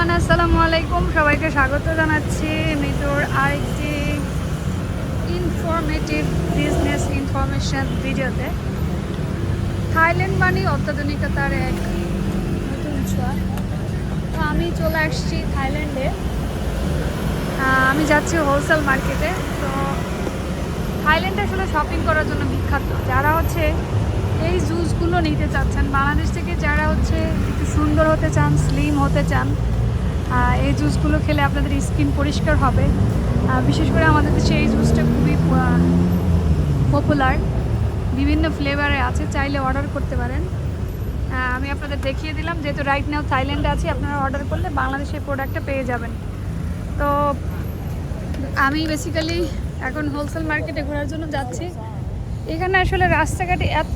Everyone, আসসালামু আলাইকুম। সবাইকে স্বাগত জানাচ্ছি মিতুর আরেকটি ইনফরমেটিভ বিজনেস ইনফরমেশন ভিডিওতে। থাইল্যান্ড মানে অত্যাধুনিকতার এক নতুন ছোঁয়া। তো আমি চলে আসছি থাইল্যান্ডে। আমি যাচ্ছি হোলসেল মার্কেটে। তো থাইল্যান্ডে আসলে শপিং করার জন্য বিখ্যাত। যারা এই জুসগুলো নিতে চাচ্ছেন বাংলাদেশ থেকে, যারা একটু সুন্দর হতে চান, স্লিম হতে চান, এই জুসগুলো খেলে আপনাদের স্কিন পরিষ্কার হবে। বিশেষ করে আমাদের দেশে এই জুসটা খুবই পপুলার, বিভিন্ন ফ্লেভারে আছে, চাইলে অর্ডার করতে পারেন। আমি আপনাদের দেখিয়ে দিলাম, যেহেতু রাইট নাও থাইল্যান্ডে আছি, আপনারা অর্ডার করলে বাংলাদেশের প্রোডাক্টটা পেয়ে যাবেন। তো আমি বেসিক্যালি এখন হোলসেল মার্কেটে ঘোরার জন্য যাচ্ছি। এখানে আসলে রাস্তাঘাটে এত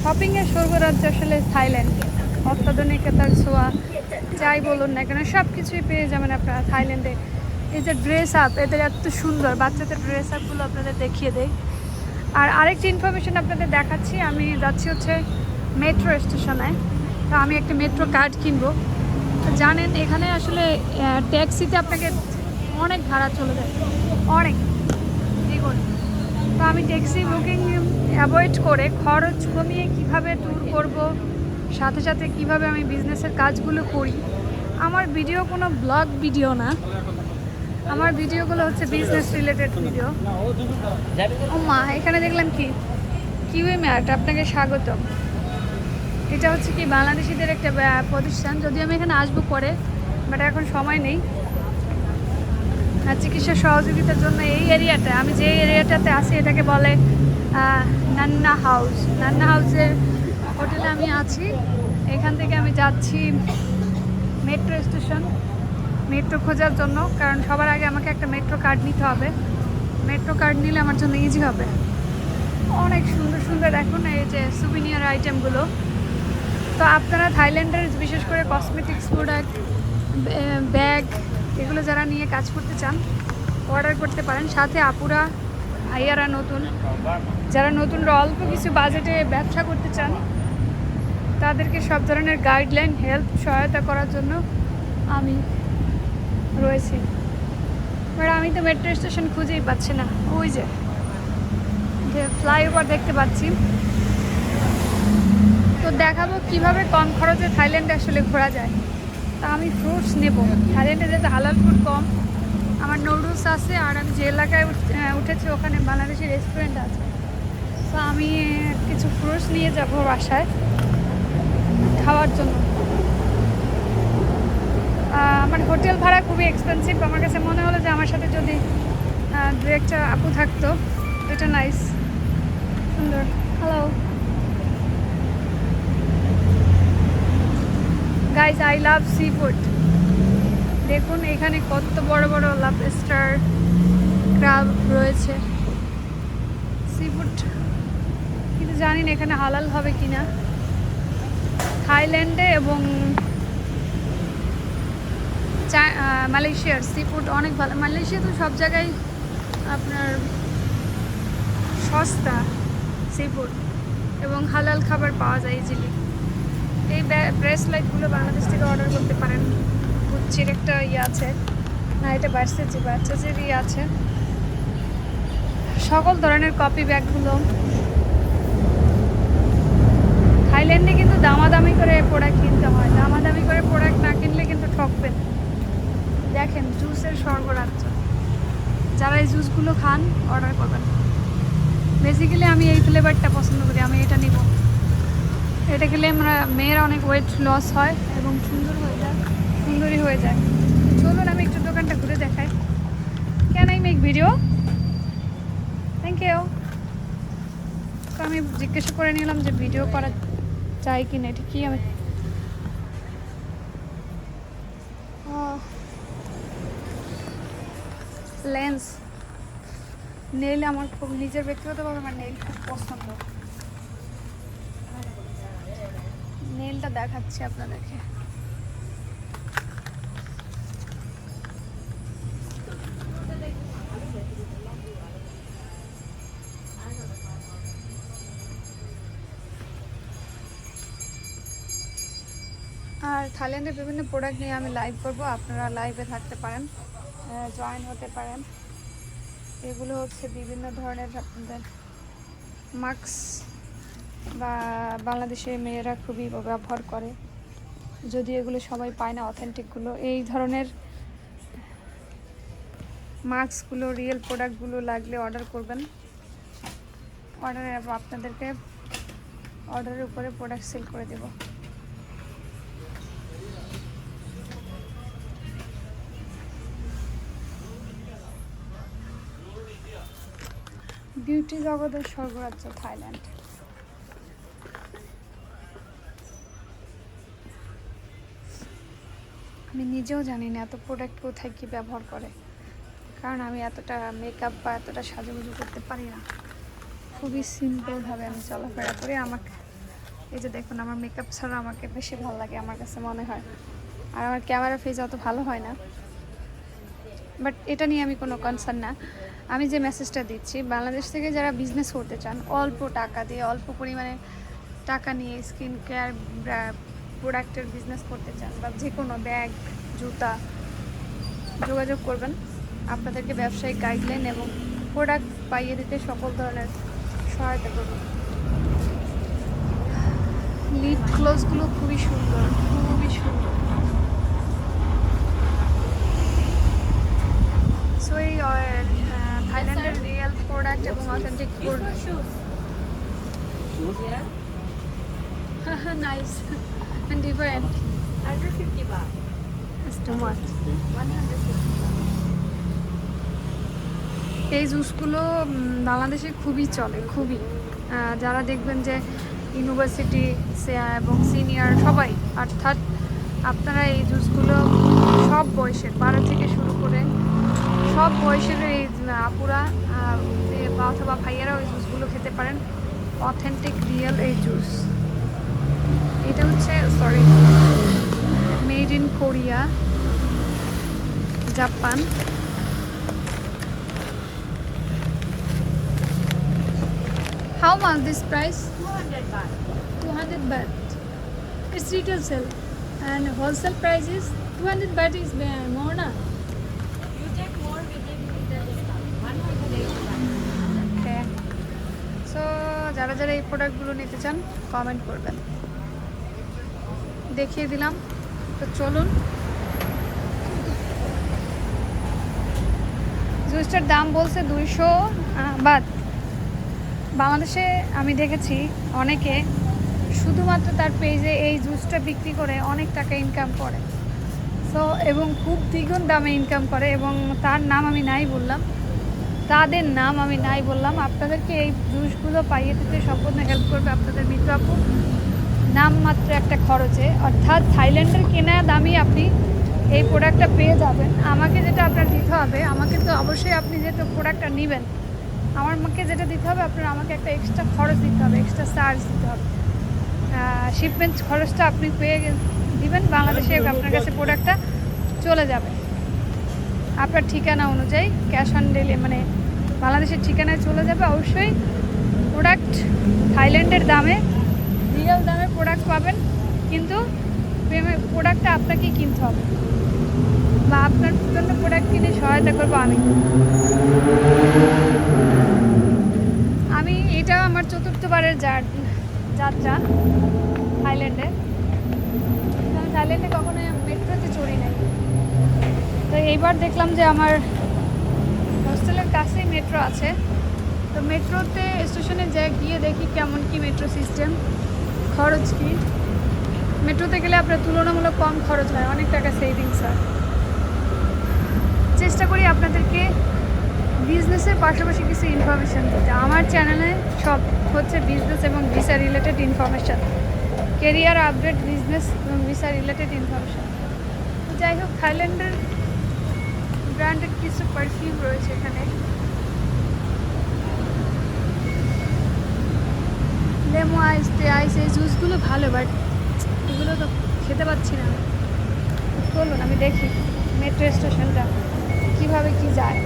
শপিংয়ের স্বর্গরাজ্য আসলে থাইল্যান্ড। অত্যাধুনিকতার ছোঁয়া যাই বলুন না কেন, সব কিছুই পেয়ে যাবেন আপনারা থাইল্যান্ডে। এই যে ড্রেস আপ, এদের এত সুন্দর বাচ্চাদের ড্রেস আপগুলো আপনাদের দেখিয়ে দেয়। আর আরেকটি ইনফরমেশন আপনাদের দেখাচ্ছি, আমি যাচ্ছি মেট্রো স্টেশনে। তো আমি একটা মেট্রো কার্ড কিনবো। তো জানেন এখানে আসলে ট্যাক্সিতে আপনাকে অনেক ভাড়া চলে যায়, অনেক দ্বিগুণ। তো আমি ট্যাক্সি বুকিং অ্যাভয়েড করে খরচ কমিয়ে কিভাবে ট্যুর করব, সাথে সাথে কিভাবে আমি বিজনেসের কাজগুলো করি। আমার ভিডিও কোনো ব্লগ ভিডিও না, আমার ভিডিওগুলো বিজনেস রিলেটেড ভিডিও। ও মা, এখানে দেখলাম কিউই ম্যাট, আপনাকে স্বাগত। এটা কি বাংলাদেশিদের একটা প্রতিষ্ঠান, যদি আমি এখানে আসবো পরে, বাট এখন সময় নেই। চিকিৎসা সহযোগিতার জন্য এই এরিয়াটা, আমি যে এরিয়াটাতে আছি এটাকে বলে নান্না হাউস। নান্না হাউসের হোটেলে আমি আছি। এখান থেকে আমি যাচ্ছি মেট্রো স্টেশন, মেট্রো খোঁজার জন্য। কারণ সবার আগে আমাকে একটা মেট্রো কার্ড নিতে হবে। মেট্রো কার্ড নিলে আমার জন্য ইজি হবে। অনেক সুন্দর সুন্দর এখন এই যে সুভিনিয়ার আইটেমগুলো। তো আপনারা থাইল্যান্ডের বিশেষ করে কসমেটিক্স প্রোডাক্ট, ব্যাগ, এগুলো যারা নিয়ে কাজ করতে চান অর্ডার করতে পারেন। সাথে আপুরা, ভাইয়ারা, যারা নতুনরা অল্প কিছু বাজেটে ব্যবসা করতে চান, তাদেরকে সব ধরনের গাইডলাইন, হেল্প, সহায়তা করার জন্য আমি রয়েছি। বাট আমি তো মেট্রো স্টেশন খুঁজেই পাচ্ছি না। ওই যে ফ্লাইওভার দেখতে পাচ্ছি। তো দেখাবো কিভাবে কম খরচে থাইল্যান্ডে আসলে ঘোরা যায়। তা আমি ফ্রুটস নেব। থাইল্যান্ডে যেহেতু হালাল ফুড কম, আমার নুডলস আছে, আর আমি যে এলাকায় উঠেছি ওখানে বাংলাদেশি রেস্টুরেন্ট আছে। তো আমি কিছু ফ্রুটস নিয়ে যাব বাসায় খাওয়ার জন্য। আমার হোটেল ভাড়া খুবই এক্সপেন্সিভ। আমার কাছে মনে হলো যে আমার সাথে যদি দু একটা আপু থাকতো, এটা নাইস, সুন্দর। Hello guys, I love sea food. দেখুন এখানে কত বড় বড় লবস্টার, ক্রাব রয়েছে, সি ফুড। কিন্তু জানি না এখানে হালাল হবে কিনা। থাইল্যান্ডে এবং মালয়েশিয়ার সি ফুড অনেক ভালো। মালয়েশিয়া তো সব জায়গায় আপনার সস্তা সি ফুড এবং হালাল খাবার পাওয়া যায় ইজিলি। এই ব্রেসলাইটগুলো বাংলাদেশ থেকে অর্ডার করতে পারেন। গুচ্ছির একটা আছে না, এটা বার্সেজের আছে। সকল ধরনের কপি ব্যাগগুলো। থাইল্যান্ডে কিন্তু দামাদামি করে প্রোডাক্ট কিনতে হয়। দামাদামি করে প্রোডাক্ট না কিনলে কিন্তু ঠকবেন। দেখেন জুসের স্বর্গরাজ্য। যারা এই জুসগুলো খান অর্ডার করবেন। বেসিক্যালি আমি এই ফ্লেভারটা পছন্দ করি, আমি এটা নিব। এটা খেলে আমরা মেয়েরা অনেক ওয়েট লস হয় এবং সুন্দরী হয়ে যায়। চলুন আমি একটু দোকানটা ঘুরে দেখাই। Can I make video? Thank you. তো আমি জিজ্ঞাসা করে নিলাম যে ভিডিও করা চাই কি না। এটা কি আমি লেন্স, নেইল আমার খুব নিজের ব্যক্তিগতভাবে আমার নেইল খুব পছন্দ। নেইলটা দেখাচ্ছি আপনাদেরকে। আর থাইল্যান্ডের বিভিন্ন প্রোডাক্ট নিয়ে আমি লাইভ করব, আপনারা লাইভে থাকতে পারেন, জয়েন হতে পারেন। এগুলো হচ্ছে বিভিন্ন ধরনের আপনাদের মাস্ক বা বাংলাদেশের মেয়েরা খুবই ব্যবহার করে, যদি এগুলো সবাই পায় না অথেন্টিকগুলো। এই ধরনের মাস্কগুলো রিয়েল প্রোডাক্টগুলো লাগলে অর্ডার করবেন। অর্ডারে আপনাদেরকে অর্ডারের উপরে প্রোডাক্ট সেল করে দেব। বিউটি জগতের স্বর্গরাজ্য থাইল্যান্ড। আমি নিজেও জানি না এত প্রোডাক্ট কোথায় কী ব্যবহার করে, কারণ আমি এতটা মেকআপ বা এতটা সাজুগুজু করতে পারি না। খুবই সিম্পলভাবে আমি চলাফেরা করি। আমাকে এই যে দেখুন, আমার মেকআপ ছাড়া আমাকে বেশি ভালো লাগে আমার কাছে মনে হয়। আর আমার ক্যামেরা ফেস অত ভালো হয় না, বাট এটা নিয়ে আমি কোনো কনসার্ন না। আমি যে মেসেজটা দিচ্ছি, বাংলাদেশ থেকে যারা বিজনেস করতে চান, অল্প টাকা দিয়ে অল্প পরিমাণে টাকা নিয়ে স্কিন কেয়ার প্রোডাক্টের বিজনেস করতে চান বা যে কোনো ব্যাগ, জুতা, যোগাযোগ করবেন। আপনাদেরকে ব্যবসায়িক গাইডলাইন এবং প্রোডাক্ট পাইয়ে দিতে সকল ধরনের সহায়তা করবেন। লিপ গ্লোসগুলো খুবই সুন্দর, খুবই সুন্দর। সো এই থাইল্যান্ডের রিয়েল প্রোডাক্ট এবং authentic nice and different. 150 baht. It's too much. 150 baht. এই জুসগুলো বাংলাদেশে খুবই চলে, খুবই। যারা দেখবেন যে ইউনিভার্সিটি এবং সিনিয়র সবাই, অর্থাৎ আপনারা এই জুসগুলো সব বয়সের, 12 থেকে শুরু করে সব বয়সের এই আপুরা অথবা ভাইয়ারা ওই জুসগুলো খেতে পারেন। অথেন্টিক রিয়েল এই জুস। এটা হচ্ছে made in Korea, Japan. How much this price? 200 baht. 200 baht. It's retail sale, and wholesale price is 200 baht is more na. You take more, we give you the discount. 180 baht. Okay. So যারা যারা এই প্রোডাক্টগুলো নিতে চান comment করবেন। দেখিয়ে দিলাম, তো চলুন। জুসটার দাম বলছে 200 বাট। বাংলাদেশে আমি দেখেছি অনেকে শুধুমাত্র তার পেজে এই জুসটা বিক্রি করে অনেক টাকা ইনকাম করে, সো এবং খুব দ্বিগুণ দামে ইনকাম করে, এবং তার নাম আমি নাই বললাম, তাদের নাম আমি নাই বললাম। আপনাদেরকে এই জুসগুলো পাইয়ে দিতে সম্পূর্ণ হেল্প করবে আপনাদের মিত্র আপু, নামমাত্র একটা খরচে। অর্থাৎ থাইল্যান্ডের কেনা দামই আপনি এই প্রোডাক্টটা পেয়ে যাবেন। আমাকে যেটা আপনার দিতে হবে, আমাকে তো অবশ্যই আপনি যেহেতু প্রোডাক্টটা নেবেন, আমাকে যেটা দিতে হবে, আপনার আমাকে একটা এক্সট্রা খরচ দিতে হবে, এক্সট্রা চার্জ দিতে হবে। শিপমেন্ট খরচটা আপনি পেয়ে দিবেন, বাংলাদেশে আপনার কাছে প্রোডাক্টটা চলে যাবে আপনার ঠিকানা অনুযায়ী, ক্যাশ অন ডেলিভারি, মানে বাংলাদেশের ঠিকানায় চলে যাবে। অবশ্যই প্রোডাক্ট থাইল্যান্ডের দামে, রিয়েল দামে প্রোডাক্ট পাবেন, কিন্তু প্রোডাক্টটা আপনাকেই কিনতে হবে, বা আপনার জন্য প্রোডাক্ট কিনে সহায়তা করবো আমি। এটা আমার চতুর্থবারের যাত্রা থাইল্যান্ডে। আমি থাইল্যান্ডে কখনো মেট্রোতে চড়ি নাই, তো এইবার দেখলাম যে আমার হোস্টেলের কাছেই মেট্রো আছে, তো মেট্রোতে স্টেশনে গিয়ে দেখি কেমন কি মেট্রো সিস্টেম, খরচ কি। মেট্রোতে গেলে আপনার তুলনামূলক কম খরচ হয়, অনেক টাকা সেভিংস হয়। চেষ্টা করি আপনাদেরকে বিজনেসের পাশাপাশি কিছু ইনফরমেশান দিতে। আমার চ্যানেলে সব হচ্ছে বিজনেস এবং visa related information, career update, business এবং ভিসা রিলেটেড ইনফরমেশান। তো যাই হোক, থাইল্যান্ডের ব্র্যান্ডেড কিছু পারফিউম রয়েছে এখানে। লেমো আইস, আইস, এই জুসগুলো ভালো, বাট এগুলো তো খেতে পাচ্ছি না। চলুন আমি দেখি মেট্রো স্টেশনটা কীভাবে কি যায়।